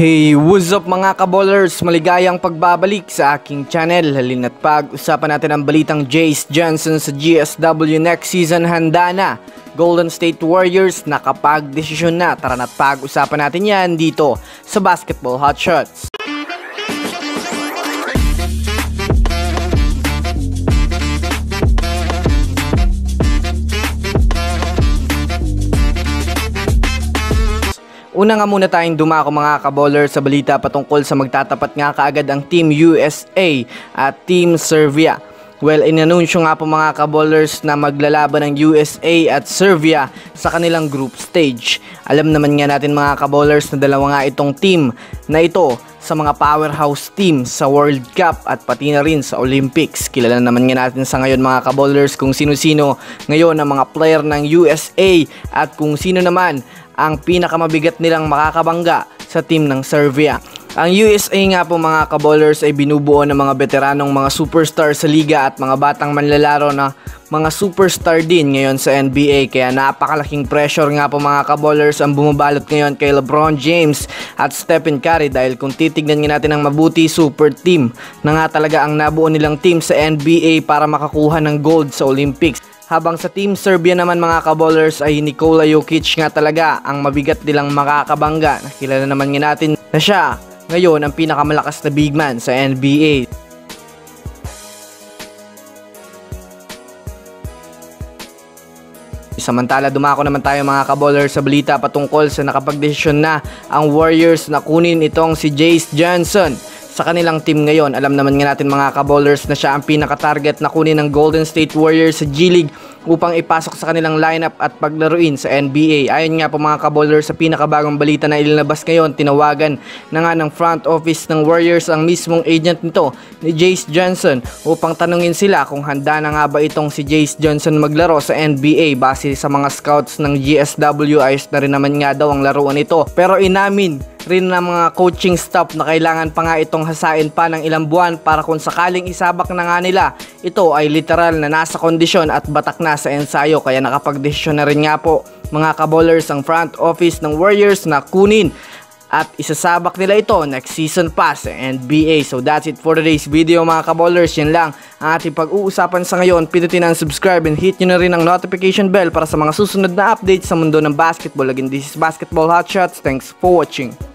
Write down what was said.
Hey, what's up mga kaballers? Maligayang pagbabalik sa aking channel. Halina't pag-usapan natin ang balitang Jace Johnson sa GSW next season. Handa na Golden State Warriors, nakapag-desisyon na. Tara na't pag-usapan natin yan dito sa Basketball Hotshots. Una nga muna tayong dumako mga kaballers sa balita patungkol sa magtatapat nga kaagad ang Team USA at Team Serbia. Well, inanunsyo nga po mga kaballers na maglalaban ng USA at Serbia sa kanilang group stage. Alam naman nga natin mga kaballers na dalawa nga itong team na ito sa mga powerhouse team sa World Cup at pati na rin sa Olympics. Kilala naman nga natin sa ngayon mga kaballers kung sino-sino ngayon ang mga player ng USA at kung sino naman ang pinakamabigat nilang makakabangga sa team ng Serbia. Ang USA nga po mga kaballers ay binubuo ng mga veteranong mga superstar sa liga at mga batang manlalaro na mga superstar din ngayon sa NBA. Kaya napakalaking pressure nga po mga kaballers ang bumabalot ngayon kay LeBron James at Stephen Curry, dahil kung titignan nga natin ang mabuti, super team na nga talaga ang nabuo nilang team sa NBA para makakuha ng gold sa Olympics. Habang sa Team Serbia naman mga kaballers ay Nikola Jokic nga talaga ang mabigat nilang makakabangga. Nakilala naman nga natin na siya ngayon ang pinakamalakas na big man sa NBA. Samantala dumako naman tayo mga kaballers sa balita patungkol sa nakapagdesisyon na ang Warriors na kunin itong si Jace Johnson sa kanilang team ngayon. Alam naman nga natin mga kaballers na siya ang pinaka-target na kunin ng Golden State Warriors sa G-League upang ipasok sa kanilang lineup at paglaruin sa NBA. Ayon nga po mga kaballers sa pinakabagong balita na ilalabas ngayon, tinawagan na nga ng front office ng Warriors ang mismong agent nito ni Jace Johnson upang tanungin sila kung handa na nga ba itong si Jace Johnson maglaro sa NBA. Base sa mga scouts ng GSW, ayos na rin naman nga daw ang laruan nito, pero inamin rin ng mga coaching staff na kailangan pa nga itong hasain pa ng ilang buwan para kung sakaling isabak na nga nila, ito ay literal na nasa kondisyon at batak na sa ensayo. Kaya nakapagdesisyon na rin nga po mga kaballers ang front office ng Warriors na kunin at isasabak nila ito next season pa sa NBA. So that's it for today's video mga kaballers. Yan lang ang ating pag-uusapan sa ngayon. Pindutin ang subscribe and hit nyo na rin ang notification bell para sa mga susunod na updates sa mundo ng basketball. Again, this is Basketball Hotshots. Thanks for watching.